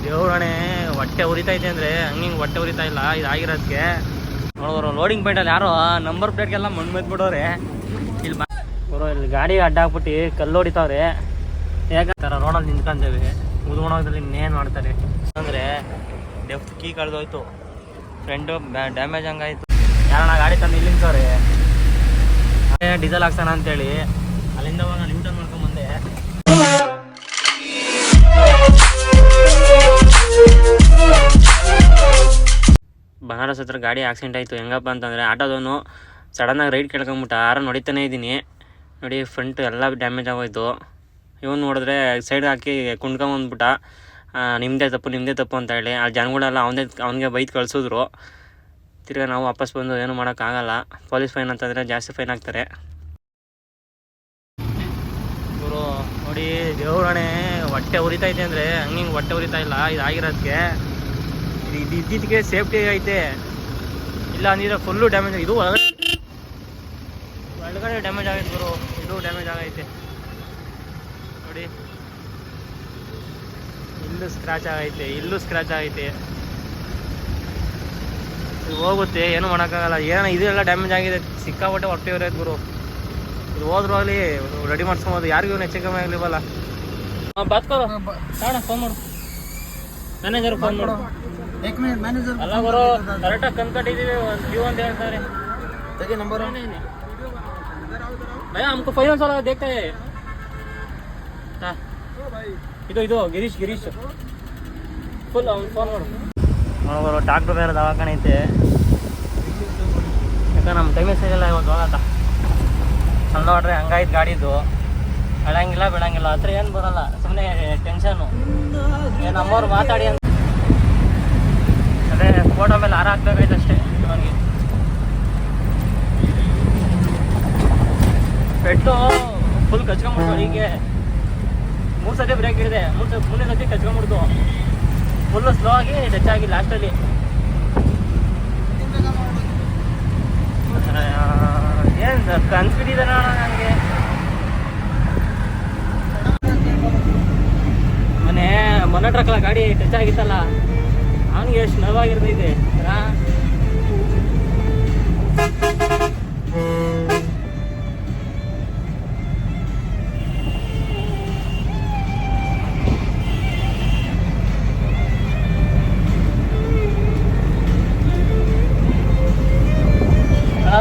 ದೇವ್ರಣೆ ಹೊಟ್ಟೆ ಉರಿತೈತೆ ಅಂದರೆ ಹಂಗೆ ಹೊಟ್ಟೆ ಉರಿತಾ ಇಲ್ಲ ಇದಾಗಿರೋದಕ್ಕೆ ನೋಡೋರು ಲೋಡಿಂಗ್ ಪಾಯಿಂಟಲ್ಲಿ ಯಾರೋ ನಂಬರ್ ಪ್ಲೇಟ್ಗೆಲ್ಲ ಮಣ್ಣು ಮೆದ್ಬಿಡೋರೆ ಇಲ್ಲಿ ಬರೋ ಇಲ್ಲಿ ಗಾಡಿ ಅಡ್ಡ ಹಾಕ್ಬಿಟ್ಟು ಕಲ್ಲು ಹೊಡಿತಾವ್ರೆ ಹೇಗಂತಾರ ರೋಡಲ್ಲಿ ನಿಂತ್ಕೊಂತೇವೆ ಉದ್ಗೋಣದಲ್ಲಿ ಇನ್ನೇನು ಮಾಡ್ತಾರೆ ಅಂದರೆ ಡೆಫ್ಟ್ ಕೀ ಕಳೆದೋಯ್ತು ಫ್ರಂಟು ಡ್ಯಾಮೇಜ್ ಹಂಗಾಯ್ತು ಯಾರಣ್ಣ ಗಾಡಿ ತಂದು ಇಲ್ಲಿ ನಿಂತವ್ರೆ ಡೀಸೆಲ್ ಹಾಕ್ಸೋಣ ಅಂತೇಳಿ ಅಲ್ಲಿಂದ ನಾನು ಯೂಟರ್ನ್ ಮಾಡ್ಕೊಂಬಂದೆ ಬನಾರಸ್ ಹತ್ರ ಗಾಡಿ ಆಕ್ಸಿಡೆಂಟ್ ಆಯಿತು ಹೆಂಗಪ್ಪ ಅಂತಂದರೆ ಆಟೋದವನು ಸಡನ್ನಾಗಿ ರೈಡ್ ಕೇಳ್ಕೊಂಬಿಟ್ಟ ಆರ ನೋಡಿತಾನೇ ಇದ್ದೀನಿ ನೋಡಿ ಫ್ರಂಟ್ ಎಲ್ಲ ಡ್ಯಾಮೇಜ್ ಆಗೋಯ್ತು ಇವನು ನೋಡಿದ್ರೆ ಸೈಡ್ ಹಾಕಿ ಕುಂಡ್ಕೊಂಬಂದ್ಬಿಟ್ಟ ನಿಮ್ಮದೇ ತಪ್ಪು ಅಂತ ಹೇಳಿ ಆ ಜನಗಳೆಲ್ಲ ಅವನಿಗೆ ಬೈದು ಕಳಿಸಿದ್ರು ತಿರ್ಗಿ ನಾವು ವಾಪಸ್ ಬಂದು ಏನು ಮಾಡೋಕ್ಕಾಗಲ್ಲ ಪೊಲೀಸ್ ಫೈನ್ ಅಂತಂದರೆ ಜಾಸ್ತಿ ಫೈನ್ ಹಾಕ್ತಾರೆ ಇವರು ನೋಡಿ ದೇವ್ರಣೆ ಹೊಟ್ಟೆ ಉರಿತೈತೆ ಅಂದರೆ ಹಂಗೆ ಹೊಟ್ಟೆ ಉರಿತಾ ಇಲ್ಲ ಇದಾಗಿರೋದಕ್ಕೆ ಇದು ಇದ್ದಿದ್ದಕ್ಕೆ ಸೇಫ್ಟಿ ಐತೆ ಇಲ್ಲ ಅಂದಿದ್ರೆ ಫುಲ್ಲು ಡ್ಯಾಮೇಜ್ ಇದು ಒಳಗಡೆ ಡ್ಯಾಮೇಜ್ ಆಗೈತೆ ಗುರು ಇದು ಡ್ಯಾಮೇಜ್ ಆಗೈತೆ ನೋಡಿ ಇಲ್ಲೂ ಸ್ಕ್ರ್ಯಾಚ್ ಆಗೈತೆ ಇದು ಹೋಗುತ್ತೆ ಏನು ಮಾಡೋಕ್ಕಾಗಲ್ಲ ಏನೋ ಇದೆಲ್ಲ ಡ್ಯಾಮೇಜ್ ಆಗಿದೆ ಸಿಕ್ಕಾಪಟ್ಟೆ ಹೊಟ್ಟೆ ಇರೋದು ಗುರು ಇದು ಹೋದ್ರು ಅಲ್ಲಿ ರೆಡಿ ಮಾಡ್ಸ್ಕೊಬೋದು ಯಾರಿಗೂ ಹೆಚ್ಚು ಕಮ್ಮಿ ಆಗಲಿವಲ್ಲ ಬಾತ್ಕೋರು ಫೋನ್ ಮಾಡು ಮ್ಯಾನೇಜರ್ ಫೋನ್ ಮಾಡು ಅಲ್ಲ ಗುರು ಕರೆಕ್ಟಾಗಿ ಕಂದ್ಕೊಂಡಿದ್ದೀವಿ ಒಂದು ಕ್ಯೂ ಅಂತ ಹೇಳ್ತಾರೆ ತೆಗಿ ನಂಬರ್ ಭಯ हमको फाइनेंस वाला देखते हैं हाँ ಇದು ಗಿರೀಶ್ ಫುಲ್ ಅವ್ನು ಫೋನ್ ಮಾಡು ನೋಡೋರು ಡಾಕ್ಟ್ರ್ ಬೇರೆ ದವಾಖಾನೆ ಐತೆ ಯಾಕಂದ್ರೆ ನಮ್ಮ ಟೈಮೇ ಸರಿಯಲ್ಲ ಇವತ್ತು ಹೋಗತ್ತ ಚಂದ ನೋಡ್ರಿ ಹಂಗಾಯ್ತು ಗಾಡಿದು ಬಿಡಂಗಿಲ್ಲ ಹತ್ರ ಏನು ಬರಲ್ಲ ಸುಮ್ಮನೆ ಟೆನ್ಷನ್ನು ಏನು ನಮ್ಮವ್ರು ಮಾತಾಡಿ ಅಂತ ಅದೇ ಫೋಟೋ ಮೇಲೆ ಹಾರ ಹಾಕ್ಬೇಕಾಯ್ತು ಅಷ್ಟೇ ಅವನಿಗೆ ಪೆಟ್ಟು ಫುಲ್ ಕಚ್ಕೊಂಬಿಡ್ತು ಹೀಗೆ 3 ಸತಿ ಬ್ರೇಕ್ ಹಿಡಿದೆ 3 ಸತಿ ಕಚ್ಕೊಂಬಿಡ್ತು ಫುಲ್ಲು ಸ್ಲೋ ಆಗಿ ಟಚ್ ಆಗಿ ಲಾಸ್ಟಲ್ಲಿ ಏನು ಕನ್ಸ್ಬಿಟ್ಟಿದ್ದಾನ ನನಗೆ ಮೊನ್ನೆ ಟ್ರಕ್ಕಲ್ಲ ಗಾಡಿ ಟಚ್ ಆಗಿತ್ತಲ್ಲ ಅವನಿಗೆ ಎಷ್ಟು ನೋವಾಗಿರ್ತೈತೆ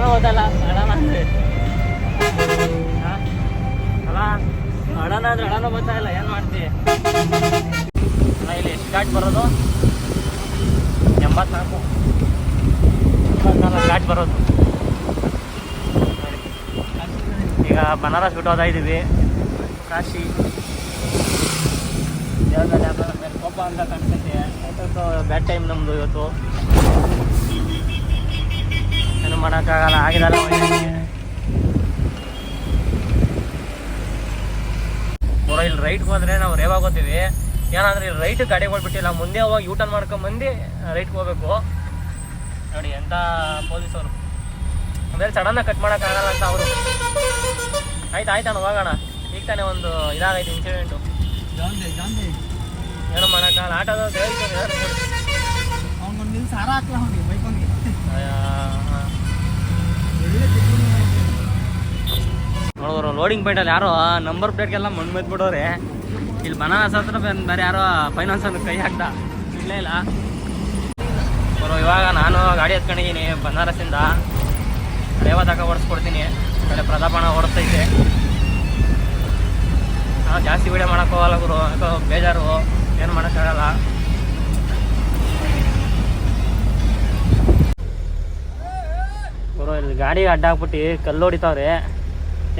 ಹೋದಲ್ಲ ಅಡನ ಅಂದ್ರೆ ಅಡನ ಅಂದ್ರೆ ಅಡನ ಬರ್ತಾ ಇಲ್ಲ ಏನು ಮಾಡ್ತೀವಿ ಇಲ್ಲಿ ಎಷ್ಟು ಘಾಟ್ ಬರೋದು 84 ಘಾಟ್ ಬರೋದು ಈಗ ಬನಾರಸ್ ಬಿಟ್ಟು ಹೋಗ್ತಾ ಇದ್ದೀವಿ ಕಾಶಿ ಮೇಲೆ ಕೋಪ ಅಂತ ಕಾಣಿಸ್ತೈತೆ ಯಾಕಂದ್ರೆ ಬ್ಯಾಡ್ ಟೈಮ್ ನಮ್ಮದು ಇವತ್ತು ಏನು ಮಾಡೋಕ್ಕಾಗಲ್ಲ ಆಗಿದಲ್ಲ ಪೂರ ಇಲ್ಲಿ ರೈಟ್ಗೆ ಹೋದ್ರೆ ನಾವು ರೇವಾಗ ಹೋಗ್ತೀವಿ ಏನಾದ್ರೆ ಇಲ್ಲಿ ರೈಟ್ ಗಾಡಿಗಳು ಬಿಟ್ಟಿಲ್ಲ ಮುಂದೆ ಹೋಗಿ ಯೂಟರ್ನ್ ಮಾಡ್ಕೊಂಬಂದು ರೈಟ್ಗೆ ಹೋಗ್ಬೇಕು ನೋಡಿ ಎಂಥ ಪೊಲೀಸವರು ಆಮೇಲೆ ಸಡನ್ನಾಗಿ ಕಟ್ ಮಾಡೋಕ್ಕಾಗಲ್ಲ ಅಂತ ಅವರು ಆಯ್ತಾಣ ಹೋಗೋಣ ಈಗ ತಾನೇ ಒಂದು ಇದಾಗೈತೆ ಇನ್ಸಿಡೆಂಟು ಏನು ಮಾಡೋಕ್ಕಾಗಲ್ಲ ಆಟೋದ ನೋಡೋರು ಲೋಡಿಂಗ್ ಪಾಯಿಂಟಲ್ಲಿ ಯಾರೋ ನಂಬರ್ ಪ್ಲೇಟ್ಗೆಲ್ಲ ಮಣ್ಣು ಮೆದ್ಬಿಡೋರೆ ಇಲ್ಲಿ ಬನಾರಸ್ ಹತ್ರ ಬೇರೆ ಯಾರೋ ಫೈನಾನ್ಸ್ ಅನ್ನು ಕೈ ಹಾಕ್ದ ಇಲ್ಲೇ ಇಲ್ಲ ಅವರು ಇವಾಗ ನಾನು ಗಾಡಿ ಎತ್ಕೊಂಡಿದ್ದೀನಿ ಬನಾರಸ್ಸಿಂದ ರೇವಾ ತಕ ಓಡಿಸ್ಕೊಡ್ತೀನಿ ಆಮೇಲೆ ಪ್ರತಾಪಣ ಓಡಿಸ್ತೈತೆ ನಾವು ಜಾಸ್ತಿ ವೀಡಿಯೋ ಮಾಡೋಕ್ಕೋಗಲ್ಲ ಗುರು ಯಾಕೋ ಬೇಜಾರು ಏನು ಮಾಡೋಕ್ಕಾಗಲ್ಲ ಗುರು ಇಲ್ಲಿ ಗಾಡಿ ಅಡ್ಡ ಹಾಕ್ಬಿಟ್ಟು ಕಲ್ಲು ಹೊಡಿತಾವ್ರೆ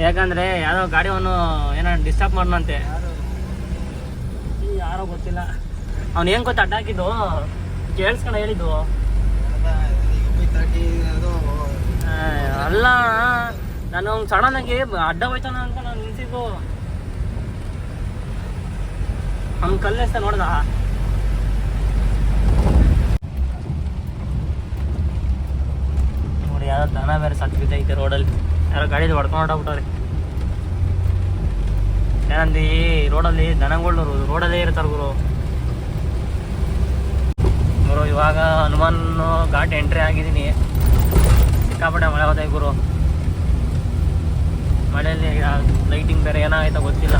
ಯಾಕಂದರೆ ಯಾವುದೋ ಗಾಡಿವನ್ನು ಏನೋ ಡಿಸ್ಟರ್ಬ್ ಮಾಡೋಣಂತೆ ಯಾರೋ ಗೊತ್ತಿಲ್ಲ ಅವ್ನು ಏನು ಗೊತ್ತ ಅಡ್ಡ ಹಾಕಿದ್ದು ಕೇಳಿಸ್ಕೊಂಡು ಹೇಳಿದ್ದು ಅಲ್ಲ ನಾನು ಸಡನ್ನಾಗಿ ಅಡ್ಡ ಹೋಯ್ತಾನ ಅಂತ ನಾನು ನಿಂತಿದ್ದು ಅವ್ನು ಕಲ್ಲೆಸ್ತ ನೋಡ್ದ ನೋಡಿ ಯಾರೋ ದನ ಬೇರೆ ಸತ್ತು ಬಿದ್ದೈತೆ ರೋಡಲ್ಲಿ ಯಾರೋ ಗಾಡಿಯಲ್ಲಿ ಹೊಡ್ಕೊಂಡು ಹೊರಟೋಗ್ಬಿಟ್ಟವ್ರೆ ಏನಂದು ಈ ರೋಡಲ್ಲಿ ದನಗಳು ರೋಡಲ್ಲೇ ಇರ್ತಾರೆ ಗುರು ಇವಾಗ ಹನುಮಾನ್ ಘಾಟ್ ಎಂಟ್ರಿ ಆಗಿದ್ದೀನಿ. ಸಿಕ್ಕಾಪಟ್ಟೆ ಮಳೆ ಹೋದ ಗುರು. ಮಳೆಯಲ್ಲಿ ಲೈಟಿಂಗ್ ಬೇರೆ ಏನಾಗೈತೆ ಗೊತ್ತಿಲ್ಲ.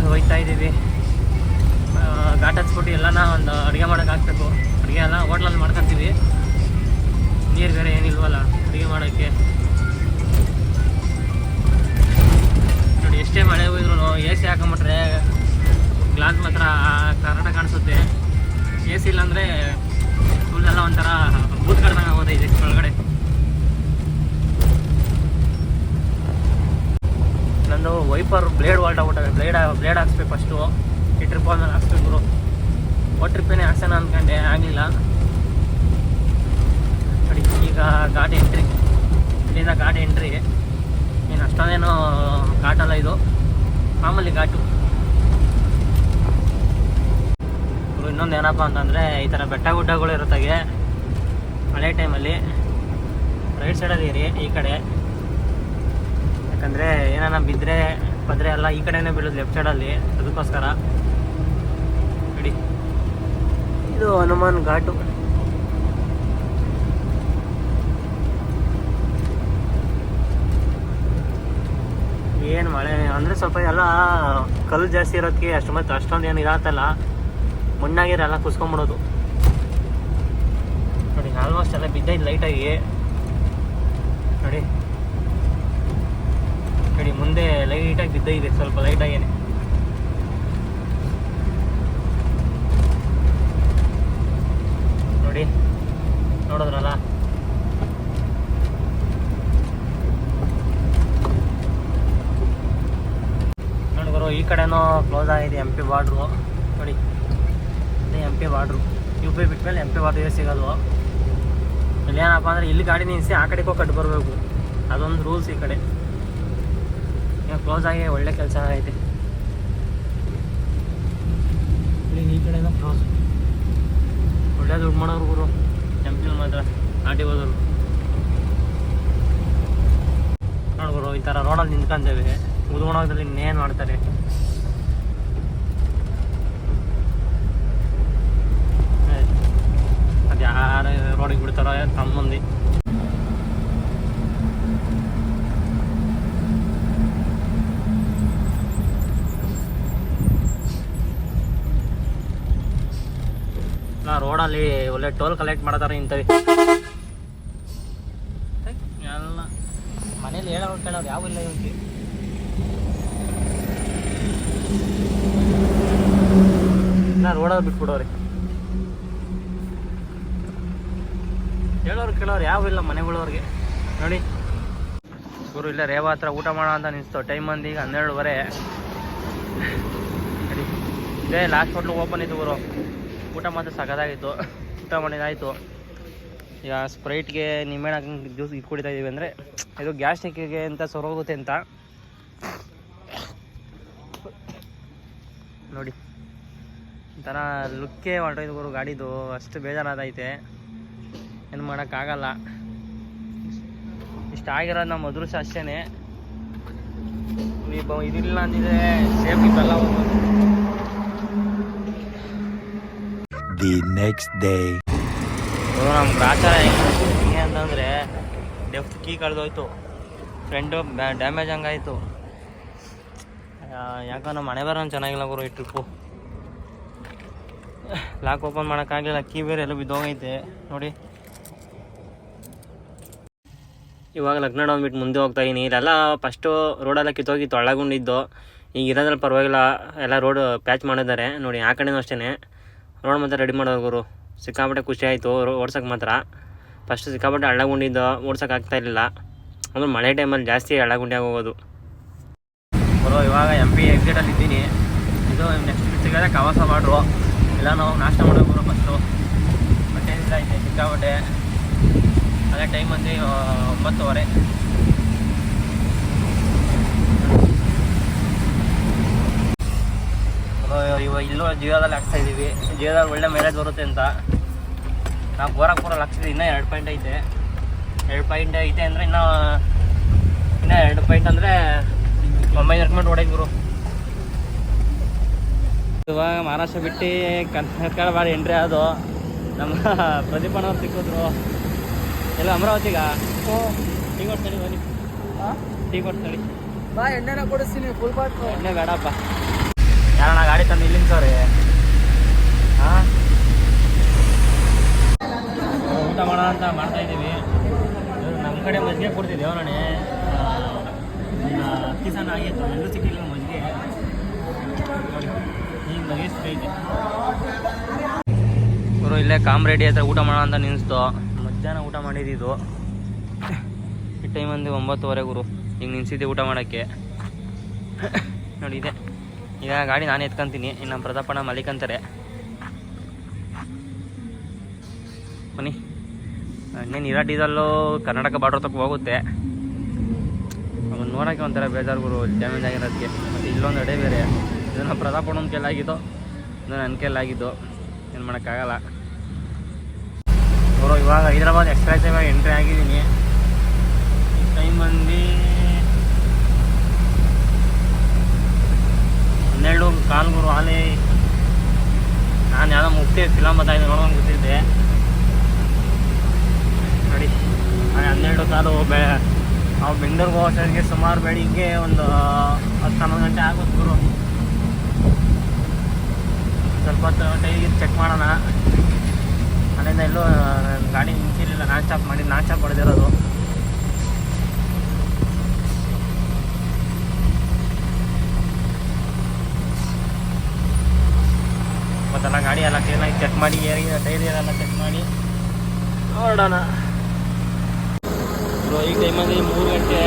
ಹೋಗ್ತಾ ಇದ್ದೀವಿ. ಘಾಟ್ ಹಚ್ಬಿಟ್ಟು ಎಲ್ಲನ ಒಂದು ಅಡುಗೆ ಮಾಡೋಕೆ ಹಾಕ್ಬೇಕು. ಅಡುಗೆ ಎಲ್ಲ ಹೋಟ್ಲಲ್ಲಿ ಮಾಡ್ಕೊತೀವಿ. ನೀರು ಬೇರೆ ಏನಿಲ್ವಲ್ಲ ಅಡುಗೆ ಮಾಡೋಕ್ಕೆ. ನೋಡಿ ಎಷ್ಟೇ ಮಳೆ ಹೋಗಿದ್ರು ಎ ಸಿ ಹಾಕೊಂಬಿಟ್ರೆ ಗ್ಲಾಸ್ ಮಾತ್ರ ಕರೆಕ್ಟಾಗಿ ಕಾಣಿಸುತ್ತೆ. ಎ ಸಿ ಇಲ್ಲಾಂದರೆ ಫುಲ್ಲೆಲ್ಲ ಒಂಥರ ಬೂತ್ ಕಡ್ದಂಗೆ ಆಗೋದೈತೆ ಒಳಗಡೆ. ನಂದು ವೈಪರ್ ಬ್ಲೇಡ್ ವಾಲ್ಟ್ ಆಗ್ಬಿಟ್ಟವೆ. ಬ್ಲೇಡ್ ಹಾಕ್ಸ್ಬೇಕು ಫಸ್ಟು. ಈ ಟ್ರಿಪ್ ಆದ್ಮೇಲೆ ಹಾಕ್ಸ್ಬೇಕು. ಟ್ರಿಪ್ಪೇನೆ ಹಾಕ್ಸೋಣ ಅಂದ್ಕೊಂಡೆ, ಆಗಲಿಲ್ಲ. ನೋಡಿ ಈಗ ಘಾಟ್ ಎಂಟ್ರಿ. ಇಲ್ಲಿಂದ ಘಾಟ್ ಎಂಟ್ರಿ. ಏನು ಅಷ್ಟೊಂದೇನು ಘಾಟಲ್ಲ, ಇದು ಮಾಮೂಲಿ ಘಾಟು. ಇನ್ನೊಂದು ಏನಪ್ಪ ಅಂತಂದರೆ ಈ ಥರ ಬೆಟ್ಟ ಗುಡ್ಡಗಳು ಇರುತ್ತಾಗೆ ಮಳೆ ಟೈಮಲ್ಲಿ ರೈಟ್ ಸೈಡಲ್ಲಿ ಇರಿ ಈ ಕಡೆ. ಯಾಕಂದರೆ ಏನಾನ ಬಿದ್ದರೆ ಪದ್ರೆ ಎಲ್ಲ ಈ ಕಡೆನೇ ಬೀಳೋದು ಲೆಫ್ಟ್ ಸೈಡಲ್ಲಿ. ಅದಕ್ಕೋಸ್ಕರ ನೋಡಿ ಇದು ಹನುಮಾನ್ ಘಾಟು. ಏನು ಮಳೆ ಅಂದರೆ ಸ್ವಲ್ಪ ಎಲ್ಲ ಕಲ್ಲು ಜಾಸ್ತಿ ಇರೋದಕ್ಕೆ ಅಷ್ಟೊಂದು ಏನು ಇರತ್ತಲ್ಲ, ಮಣ್ಣಾಗಿರೆಲ್ಲ ಕುಸ್ಕೊಂಬಿಡೋದು. ನೋಡಿ ಆಲ್ಮೋಸ್ಟ್ ಎಲ್ಲ ಬಿದ್ದೈತೆ ಲೈಟಾಗಿ. ನೋಡಿ ನೋಡಿ ಮುಂದೆ ಲೈಟಾಗಿ ಬಿದ್ದೈತೆ, ಸ್ವಲ್ಪ ಲೈಟಾಗೇನೆ. ನೋಡಿ ನೋಡಿದ್ರಲ್ಲ. ನೋಡಿದ್ರು ಈ ಕಡೆನೂ ಕ್ಲೋಸ್ ಆಗಿದೆ ಎಂ ಪಿ ಬಾರ್ಡ್ರು. ನೋಡಿ M P border. U P ಬಿಟ್ಮೇಲೆ ಎಂ ಪಿ ಬಾರ್ಡ್ರೇ ಸಿಗೋದು. ಇಲ್ಲಿ ಏನಪ್ಪ ಅಂದರೆ ಇಲ್ಲಿ ಗಾಡಿ ನಿಲ್ಲಿಸಿ ಆ ಕಡೆಗೂ ಕಟ್ಟು ಬರಬೇಕು, ಅದೊಂದು ರೂಲ್ಸ್ ಈ ಕಡೆ. ಕ್ಲೋಸ್ ಆಗಿ ಒಳ್ಳೆ ಕೆಲಸ ಐತೆ. ಈ ಕಡೆನೂ ಕ್ಲೋಸ್. ಒಳ್ಳೆ ದುಡ್ಡು ಮಾಡೋರು ಗುರು ಎಂ ಪಿ ಮಾತ್ರ ಆಟಿ ಹೋದವರು. ನೋಡ್ಗುರು ಈ ಥರ ರೋಡಲ್ಲಿ ನಿಂತ್ಕೊಂತೇವೆ. ಉದ್ಗೋಣದಲ್ಲಿ ಇನ್ನೇನು ಮಾಡ್ತಾರೆ. ಅದು ಯಾರು ರೋಡಿಗೆ ಬಿಡ್ತಾರೋ ತಮ್ಮ ಮಂದಿ. ರೋಡಲ್ಲಿ ಒಳ್ಳೆ ಟೋಲ್ ಕಲೆಕ್ಟ್ ಮಾಡ್ತಾರೆ ಇಂಥವಿ ಎಲ್ಲ. ಮನೇಲಿ ಹೇಳೋರು ಕೇಳೋರು ಯಾವ ಇಲ್ಲ ಇವಕ್ಕೆ. ರೋಡಲ್ಲಿ ಬಿಟ್ಬಿಡೋರಿ. ಹೇಳೋರು ಕೇಳೋರು ಯಾವ ಇಲ್ಲ ಮನೆಗಳವ್ರಿಗೆ. ನೋಡಿ ಗುರು ಇಲ್ಲ ರೇವಾ ಹತ್ರ ಊಟ ಮಾಡೋ ಅಂತ ನಿಲ್ಸ್ತು. ಟೈಮ್ ಬಂದು ಈಗ 12:30. ಸರಿ ಇದೇ ಲಾಸ್ಟ್ ಹೋಟ್ಲು ಓಪನ್ ಇತ್ತು ಗುರು. ಊಟ ಮಾತ್ರ ಸಖತ್ತಾಗಿತ್ತು. ಊಟ ಮಾಡಿದಾಯಿತು. ಈಗ ಸ್ಪ್ರೈಟ್ಗೆ ನಿಂಬೆಹಣ್ಣು ಹಾಕಿ ಜ್ಯೂಸ್ ಇದು ಕುಡಿತಾ ಇದ್ದೀವಿ. ಅಂದರೆ ಇದು ಗ್ಯಾಸ್ಟ್ರಿಕ್ಕಿಗೆ ಅಂತ ಸೊರೋಗುತ್ತೆ ಅಂತ. ನೋಡಿ ಒಂಥರ ಲುಕ್ಕೇ ಹೊರಟೋಯ್ತು ಗುರು ಗಾಡಿದು. ಅಷ್ಟು ಬೇಜಾರಾದೈತೆ, ಏನು ಮಾಡೋಕ್ಕಾಗಲ್ಲ. ಇಷ್ಟ ಆಗಿರೋದು ನಮ್ಮ ಅದೃಷ್ಟ ಅಷ್ಟೇ. ಇದಿಲ್ಲ ಅಂದಿದ್ರೆ ಸೇಫ್ಟಿ ಬೆಲ್ಲ ಹೋಗ್ಬೋದು. The next day. ನಮ್ಮ ಗ್ರಾಚಾರ ಹೆಂಗೆ ಅಂತಂದರೆ ಲೆಫ್ಟ್ ಕೀ ಕಳೆದೋಯ್ತು, ಫ್ರಂಟು ಡ್ಯಾಮೇಜ್ ಹಂಗಾಯಿತು. ಯಾಕೋ ನಮ್ಮ ಮನೆ ಬರೋನು ಚೆನ್ನಾಗಿಲ್ಲ ಗುರು. ಈ ಟ್ರಿಪ್ಪು ಲಾಕ್ ಓಪನ್ ಮಾಡೋಕ್ಕಾಗಲಿಲ್ಲ. ಕೀ ಬೇರೆ ಎಲ್ಲ ಬಿದ್ದೋಗೈತೆ ನೋಡಿ. ಇವಾಗ ಲಗ್ನ ಅಂದ್ಬಿಟ್ಟು ಮುಂದೆ ಹೋಗ್ತಾಯಿದ್ದೀನಿ. ಇಲ್ಲೆಲ್ಲ ಫಸ್ಟು ರೋಡೆಲ್ಲ ಕಿತ್ತೋಗಿತ್ತು, ಹಳ್ಳಗುಂಡಿದ್ದು. ಈಗ ಇರೋದ್ರಲ್ಲಿ ಪರವಾಗಿಲ್ಲ, ಎಲ್ಲ ರೋಡ್ ಪ್ಯಾಚ್ ಮಾಡಿದ್ದಾರೆ ನೋಡಿ. ಆ ಕಡೆನೂ ಅಷ್ಟೇ ರೋಡ್ ಮಾತ್ರ ರೆಡಿ ಮಾಡೋರು ಗುರು. ಸಿಕ್ಕಾಪಟ್ಟೆ ಖುಷಿ ಆಯಿತು ಓಡ್ಸೋಕ್ಕೆ ಮಾತ್ರ. ಫಸ್ಟು ಸಿಕ್ಕಾಪಟ್ಟೆ ಹಳ್ಳಗುಂಡಿದ್ದು ಓಡ್ಸೋಕೆ ಆಗ್ತಾಯಿರಲಿಲ್ಲ. ಅಂದ್ರೆ ಮಳೆ ಟೈಮಲ್ಲಿ ಜಾಸ್ತಿ ಹಳ್ಳಗುಂಡಿಯಾಗಿ ಹೋಗೋದು ಗುರು. ಇವಾಗ ಎಂ ಪಿ ಎಕ್ಸಿಟಲ್ಲಿ ಇದ್ದೀನಿ. ಇದು ನೆಕ್ಸ್ಟ್ ಸಿಗೋದೆ ಕವಾಸ ಮಾಡ್ರು. ಎಲ್ಲ ನಾವು ನಾಷ್ಟ ಮಾಡೋಕೆ ಗುರು. ಫಸ್ಟು ಬಟ್ಟೆ ಇಲ್ಲ ಐತೆ ಸಿಕ್ಕಾಪಟ್ಟೆ. ಅದೇ ಟೈಮ್ ಬಂದು 9:30. ಇವಾಗ ಇಲ್ಲೂ ಜಿಯೋದಲ್ಲಿ ಹಾಕ್ತಾಯಿದ್ದೀವಿ. ಜಿಯೋದಲ್ಲಿ ಒಳ್ಳೆ ಮೈಲೇಜ್ ಬರುತ್ತೆ ಅಂತ ನಾವು ಗೋರಖ್ಪುರಲ್ಲಿ ಹಾಕ್ಸಿದ್ವಿ. ಇನ್ನೂ 2 ಪಾಯಿಂಟ್ ಐತೆ. 2 ಪಾಯಿಂಟ್ ಐತೆ ಅಂದರೆ ಇನ್ನೂ 2 ಪಾಯಿಂಟ್ ಅಂದರೆ 900 ಕಿಲೋಮೀಟ್ರ್ ಹೊಡೆಯುತ್ತೆ ಗುರು. ಇವಾಗ ಮಹಾರಾಷ್ಟ್ರ ಬಿಟ್ಟು ಕರ್ನಾಟಕ ಬಾರಿ ಎಂಟ್ರಿ ಅದು ನಮ್ಮ ಪ್ರದೀಪನವ್ರು ಸಿಕ್ಕಿದ್ರು ಎಲ್ಲ ಅಮರಾವತಿಗ ಟೀ ಕೊಡ್ತಾಳಿ ಬನ್ನಿ ಟೀ ಕೊಡ್ತಾಳಿ ಬಾ ಎಣ್ಣೆನ ಕೊಡಿಸ್ತೀನಿ ಫುಲ್ ಬಾಟ್ಲು. ಎಣ್ಣೆ ಬೇಡಪ್ಪ. ಯಾರಣ್ಣ ಗಾಡಿ ತಂದು ಇಲ್ಲಿಂದ ಸವ್ರಿ ಹಾಂ ಊಟ ಮಾಡೋಣ ಅಂತ ಮಾಡ್ತಾ ಇದ್ದೀವಿ. ನಮ್ಮ ಕಡೆ ಮಜ್ಜಿಗೆ ಕೊಡ್ತಿದ್ದೆ ಅವರಣೆ ಹತ್ತಿ ಸಣ್ಣ ಆಗಿತ್ತು, ಎಲ್ಲೂ ಸಿಕ್ಕಿಲ್ಲ ಮಜ್ಜಿಗೆ. ನೋಡಿ ಈಗ ಮಜ್ಜಿಗೆ ಐತೆ ಇವರು ಇಲ್ಲೇ ಕಾಮರೆಡ್ಡಿ ಹತ್ರ ಊಟ ಮಾಡೋಣ ಅಂತ ನಿಲ್ಲಿಸ್ತು. ಮಧ್ಯಾಹ್ನ ಊಟ ಮಾಡಿದ್ದು ಈ ಟೈಮ್ ಒಂದು 9:30 ಗುರು. ಈಗ ನಿನ್ಸಿದ್ದೆ ಊಟ ಮಾಡೋಕ್ಕೆ. ನೋಡಿ ಇದೆ ಈಗ ಗಾಡಿ ನಾನೇ ಎತ್ಕೊಂತೀನಿ. ಇನ್ನು ನಮ್ಮ ಪ್ರತಾಪಣ್ಣ ಮಲಿಕ್ ಅಂತಾರೆ. ಬನ್ನಿ ಇನ್ನೇನು ಇರೋ ಡೀಸಲ್ಲು ಕರ್ನಾಟಕ ಬಾರ್ಡ್ರ್ ತಕ್ಕ ಹೋಗುತ್ತೆ. ಅವ್ನು ನೋಡೋಕ್ಕೆ ಒಂಥರ ಬೇಜಾರು ಗುರು ಡ್ಯಾಮೇಜ್ ಆಗಿರೋದಕ್ಕೆ. ಮತ್ತು ಇಲ್ಲೊಂದು ಅಡೆ ಬೇರೆ. ಇದು ನಮ್ಮ ಪ್ರತಾಪಣ್ಣನ ಕೈಲಾಗಿದ್ದು, ಇದು ನನ್ನ ಕೈಲಾಗಿದ್ದು, ಏನು ಮಾಡೋಕ್ಕಾಗಲ್ಲ. ಅವರು ಇವಾಗ ಹೈದ್ರಾಬಾದ್ ಎಕ್ಸ್ಪ್ರೆಸ್ ಇವಾಗ ಎಂಟ್ರಿ ಆಗಿದ್ದೀನಿ. ಈ ಟೈಮ್ ಬಂದು 12:15 ಗುರು. ಅಲ್ಲಿ ನಾನು ಯಾವುದೋ ಮುಕ್ತಿ ಫಿಲಮ್ ಬರ್ತಾಯಿದ್ದೆ ನೋಡ್ಕೊಂಡು ಗೊತ್ತಿದ್ದೆ ನೋಡಿ. 12:15 ನಾವು ಬೆಂಗಳೂರಿಗೆ ಹೋಗೋಷ್ಟೊತ್ತಿಗೆ ಸುಮಾರು ಬೆಳಿಗ್ಗೆ ಒಂದು 10-11 ಗಂಟೆ ಆಗುತ್ತೆ ಗುರು. ಸ್ವಲ್ಪ ಹೊತ್ತು ಟೈರ್ ಚೆಕ್ ಮಾಡೋಣ. ಅಲ್ಲಿಂದ ಎಲ್ಲೂ ಗಾಡಿ ನಿಂತಿರಲಿಲ್ಲ, ನಾನ್ ಸ್ಟಾಪ್ ಹೊಡೆದಿರೋದು. ಮತ್ತೆಲ್ಲ ಗಾಡಿ ಎಲ್ಲ ಕ್ಲೀನಾಗಿ ಚೆಕ್ ಮಾಡಿ ಟೈರ್ ಎಲ್ಲ ಚೆಕ್ ಮಾಡಿ ಹೊರಡೋಣ. ಈಗ ಟೈಮಲ್ಲಿ 3 ಗಂಟೆ.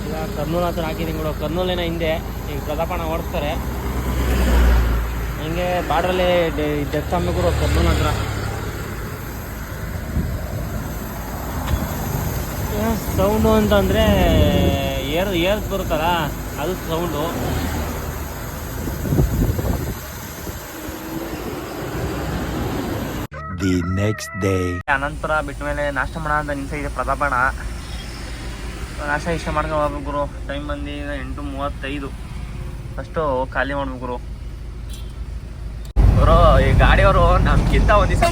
ಈಗ ಕರ್ನೂಲ್ ಹತ್ರ ಹಾಕಿದ್ದೀನಿ ಕೂಡ. ಕರ್ನೂಲೇನ ಹಿಂದೆ ಈಗ ಪ್ರತಾಪಣ್ಣ ಓಡಿಸ್ತಾರೆ. ಹಿಂಗೆ ಬಾರ್ಡ್ರಲ್ಲಿ ಡೆತ್ ಕೂಡ ಕರ್ನೂಲ್ ಹತ್ರ. ಸೌಂಡು ಅಂತಂದರೆ ಏರ್ಸ್ ಬರುತ್ತಲ್ಲ ಅದು ಸೌಂಡು. The next day. ಅನಂತರ ಬಿಟ್ಟ ಮೇಲೆ ನಾಷ್ಟ ಮಾಡೋಣ ಅಂತ ನಿಲ್ಸಿದೆ ಪ್ರತಾಪಣ್ಣ. ನಾಷ್ಟ ಇಷ್ಟ ಮಾಡ್ಕೊಂಡು ಹೋಗ್ಬೇಕು ಗುರು. ಟೈಮ್ ಬಂದು 8:35. ಅಷ್ಟು ಖಾಲಿ ಮಾಡ್ಬೇಕು ಗುರು. ಗುರು ಈ ಗಾಡಿಯವರು ನಮ್ಗಿಂತ ಒಂದು ದಿವಸ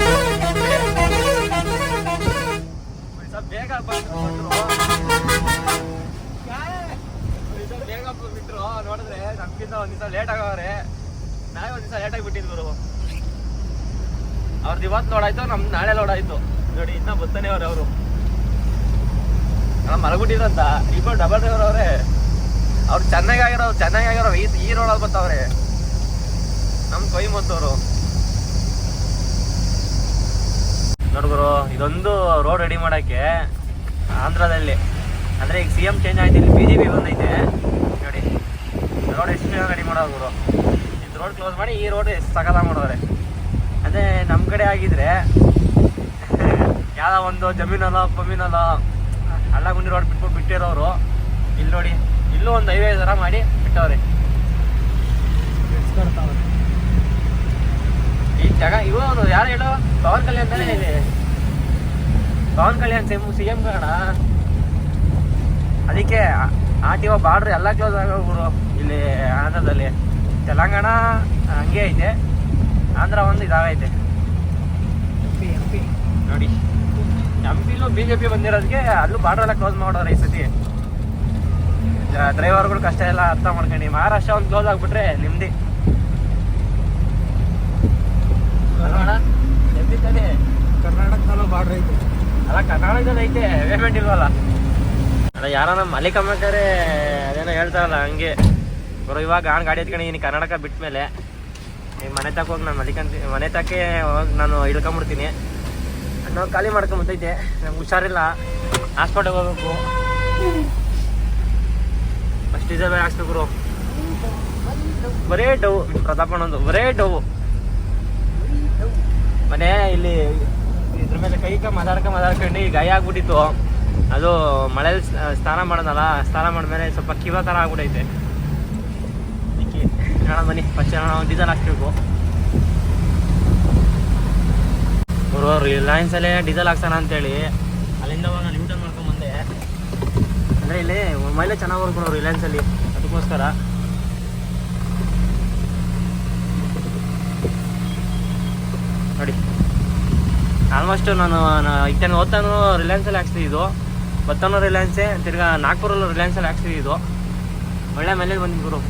ಬೇಗ ಬಂದ್ರು, ಬೇಗ ಬಿಟ್ರು. ನೋಡಿದ್ರೆ ನಮ್ಗಿಂತ ಒಂದು ದಿವಸ ಲೇಟ್ ಆಗವ್ರೆ. ನಾವೇ ಒಂದು ದಿವಸ ಲೇಟಾಗಿ ಬಿಟ್ಟಿದ್ದು ಗುರು. ಅವ್ರದ್ದು ಇವತ್ತು ಲೋಡ್ ಆಯ್ತು, ನಮ್ದು ನಾಳೆ ಲೋಡ್ ಆಯ್ತು. ನೋಡಿ ಇನ್ನೂ ಬರ್ತಾನೆ ಅವರು ಮಲಗ್ಬಿಟ್ಟಿದ್ರಂತ. ಇಬ್ಬರು ಡಬಲ್ ಡ್ರೈವರ್ ಅವ್ರೆ. ಅವ್ರು ಚೆನ್ನಾಗಿರೋ ಈ ರೋಡಲ್ಲಿ ಬರ್ತಾವ್ರೆ. ನಮ್ಮ ಕೊಯ್ಮತ್ತವರು ನೋಡ್ಗುರು. ಇದೊಂದು ರೋಡ್ ರೆಡಿ ಮಾಡೋಕ್ಕೆ ಆಂಧ್ರದಲ್ಲಿ ಅಂದರೆ ಈಗ CM ಚೇಂಜ್ ಆಯ್ತು, ಇಲ್ಲಿ BJP ಬಂದೈತೆ. ನೋಡಿ ರೋಡ್ ಎಷ್ಟು ರೆಡಿ ಮಾಡೋರು ಗುರು. ಇದು ರೋಡ್ ಕ್ಲೋಸ್ ಮಾಡಿ ಈ ರೋಡ್ ಎಷ್ಟು ಸಕಲ ಮಾಡೋರೆ. ಅದೇ ನಮ್ಮ ಕಡೆ ಆಗಿದ್ರೆ ಯಾವುದೋ ಒಂದು ಜಮೀನಲ್ಲೋ ಪಮೀನಲ್ಲೋ ಗುಂಡಿ ರೋಡ್ ಬಿಟ್ಟಿರೋರು. ಇಲ್ಲಿ ನೋಡಿ ಇಲ್ಲೂ ಒಂದು ಹೈವೇ ಥರ ಮಾಡಿ ಬಿಟ್ಟವ್ರೆ. ಈ ಜಾಗ ಇವರು ಯಾರು ಹೇಳೋ ಪವನ್ ಕಲ್ಯಾಣ್ ತಾನೇ ಇದೆ. ಪವನ್ ಕಲ್ಯಾಣ್ CM ಕಾರಣ ಅದಕ್ಕೆ RTO ಬಾರ್ಡ್ರ್ ಎಲ್ಲ ಕ್ಲೋಸ್ ಆಗೋರು ಇಲ್ಲಿ ಆಂಧ್ರದಲ್ಲಿ. ತೆಲಂಗಾಣ ಹಂಗೆ ಐತೆ, ಆಂಧ್ರ ಒಂದು ಇದಾಗೈತೆ. MP ನೋಡಿ MPಲೂ BJP ಬಂದಿರೋದಕ್ಕೆ ಅಲ್ಲೂ ಬಾರ್ಡ್ರ್ ಎಲ್ಲ ಕ್ಲೋಸ್ ಮಾಡೋರು ಈ ಸತಿ. ಡ್ರೈವರ್ಗಳು ಕಷ್ಟ ಎಲ್ಲ ಅರ್ಥ ಮಾಡ್ಕೊಂಡು ಮಹಾರಾಷ್ಟ್ರ ಒಂದು ಕ್ಲೋಸ್ ಆಗಿಬಿಟ್ರೆ ನಿಮ್ದು ಕರ್ನಾಟಕದಲ್ಲೂ ಬಾರ್ಡ್ರ್ ಐತೆ. ಅಲ್ಲ ಕರ್ನಾಟಕದಲ್ಲಿ ಐತೆ, ಪೇಮೆಂಟ್ ಇಲ್ವಲ್ಲ. ಅಲ್ಲ ಯಾರೋ ನಮ್ಮ ಮಲಿಕಮ್ಮಕ್ಕಾರೆ ಅದೇನೋ ಹೇಳ್ತಾರಲ್ಲ ಹಂಗೆ ಬರೋ. ಇವಾಗ ಗಾಡಿ ಎತ್ಕೊಂಡಿದ್ದೀನಿ ಕರ್ನಾಟಕ ಬಿಟ್ಟ ಮೇಲೆ. ಈಗ ಮನೆ ತಕ್ಕ ಹೋಗಿ ನಾನು ಮನೆ ತಕ್ಕೆ ಹೋಗಿ ನಾನು ಇಳ್ಕೊಂಬಿಡ್ತೀನಿ. ನಾವು ಖಾಲಿ ಮಾಡ್ಕೊಂಬತ್ತೈತೆ. ನಂಗೆ ಹುಷಾರಿಲ್ಲ, ಹಾಸ್ಪಿಟಲ್ಗೆ ಹೋಗ್ಬೇಕು. ಅಷ್ಟು ಡೀಸೆಲ್ ಬೇರೆ ಹಾಕ್ಸ್ಬೇಕು. ಬರೇ ಡವ್ ಪ್ರತಾಪಣ್ಣಂದು, ಬರೇ ಡವ್. ಮನೆ ಇಲ್ಲಿ ಇದ್ರ ಮೇಲೆ ಮಾತಾಡ್ಕೊಂಡು ಗಾಯ ಆಗ್ಬಿಟ್ಟಿತ್ತು. ಅದು ಮಳೆಯಲ್ಲಿ ಸ್ನಾನ ಮಾಡೋದಲ್ಲ, ಸ್ನಾನ ಮಾಡಿದ್ಮೇಲೆ ಸ್ವಲ್ಪ ಕಿವ ಥರ ಆಗ್ಬಿಟ್ಟೈತೆ. ಅದಕ್ಕೆ ನೋಡೋಣ ಬನ್ನಿ, ಫಸ್ಟ್ ನಾವು ಡೀಸೆಲ್ ಹಾಕ್ಸ್ಬೇಕು. ಅವರು ರಿಲಯನ್ಸಲ್ಲೇ ಡೀಸೆಲ್ ಹಾಕ್ಸೋಣ ಅಂತೇಳಿ ಅಲ್ಲಿಂದ ನಾನು ಲಿಮಿಟಲ್ಲಿ ಮಾಡ್ಕೊಂಬಂದೆ. ಅಂದರೆ ಇಲ್ಲಿ ಮೈಲೇಜ್ ಚೆನ್ನಾಗಿ ಬರ್ಕೊಳೋರು ರಿಲಯನ್ಸಲ್ಲಿ, ಅದಕ್ಕೋಸ್ಕರ ನೋಡಿ. ಆಲ್ಮೋಸ್ಟ್ ನಾನು ಇನ್ನು ಓದ್ತಾನು ರಿಲಯನ್ಸಲ್ಲಿ ಹಾಕ್ಸ್ತಿದ್ದು, ಬತ್ತಾನು ರಿಲಯನ್ಸೇ, ತಿರ್ಗಾ ನಾಗ್ಪುರಲ್ಲೂ ರಿಲಯನ್ಸಲ್ಲಿ ಹಾಕ್ಸ್ತಿದ್ದು. ಒಳ್ಳೆ ಮನೇಲಿ ಬಂದು ಗುರು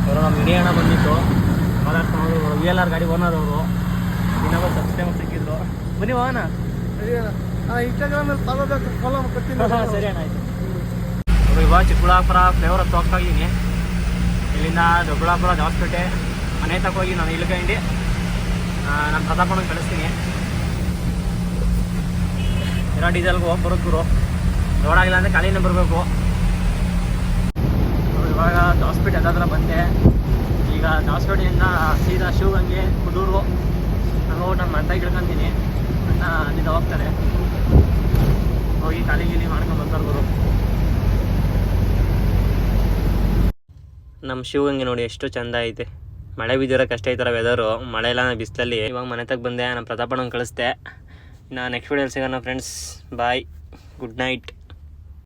ಅವರು ನಮ್ಮ ಹಿರಿಯ ಹಣ ಬಂದಿತ್ತು ಮಾತಾಡ್ಕೊಂಡು VLR ಗಾಡಿ ಓನರ್ ಅವರು. ಇನ್ನೊಬ್ಬ ಸಬ್ಸ್ಕ್ರೈಬರ್ ಸಿಕ್ಕಿದ್ರು. ಬನ್ನಿ ಹೋಗೋಣ. ಇನ್ಸ್ಟಾಗ್ರಾಮಲ್ಲಿ ಫಾಲೋ ಕೊಡ್ತೀನಿ. ಸರಿ ಅಣ್ಣ ಆಯಿತು. ಇವಾಗ ಚಿಕ್ಕಬಳ್ಳಾಪುರ ಫ್ಲೇವರ್ ಹತ್ತು ಹೋಗ್ತಾ ಇದ್ದೀನಿ. ಇಲ್ಲಿಂದ ದೊಡ್ಡಬಳ್ಳಾಪುರ ಹೊಸಪೇಟೆ ಮನೆ ತಗೋಗಿ ನಾನು ಇಳ್ಕೊಂಡು ನಮ್ಮ ಪ್ರತಾಪಣ್ಣಗೆ ಕಳಿಸ್ತೀನಿ. ಇರೋ ಡೀಸೆಲ್ಗೆ ಹೋಗಿ ಬರೋಕ್ಕೂರು ರೋಡ್ ಆಗಿಲ್ಲ ಅಂದರೆ ಖಾಲಿನೇ ಬರಬೇಕು. ಇವಾಗ ಹೊಸಪೇಟೆ ಅದಾದ್ರೆ ಬಂದೆ. ಈಗ ಹೊಸಪೇಟೆಯಿಂದ ಸೀದಾ ಶಿವಗಂಗೆ ಕುದೂರು ನಾನು ಹೋಗಿ ನನ್ನ ಮಂತಾಗಿ ಇಳ್ಕೊಂತೀನಿ. ಅಣ್ಣ ಅಲ್ಲಿಂದ ಹೋಗ್ತಾರೆ. ಹೋಗಿ ಖಾಲಿ ಗೀಲಿ ಮಾಡ್ಕೊಂಡು ಬರ್ತಾರೆ ಗುರು. ನಮ್ಮ ಶಿವಗಂಗೆ ನೋಡಿ ಎಷ್ಟು ಚಂದ ಐತೆ. ಮಳೆ ಬಿದ್ದಿರೋಕೆ ಅಷ್ಟೇ ಈ ಥರ ವೆದರು. ಮಳೆ ಇಲ್ಲ ಬಿಸಿಲಲ್ಲಿ. ಇವಾಗ ಮನೆ ತಗ ಬಂದೆ. ನಮ್ಮ ಪ್ರತಾಪಣ್ಣಂಗೆ ಕಳಿಸ್ದೆ. ಇನ್ನು ನೆಕ್ಸ್ಟ್ ವೀಡಿಯೋಲಿ ಸಿಗೋಣ ಫ್ರೆಂಡ್ಸ್. ಬಾಯ್, ಗುಡ್ ನೈಟ್.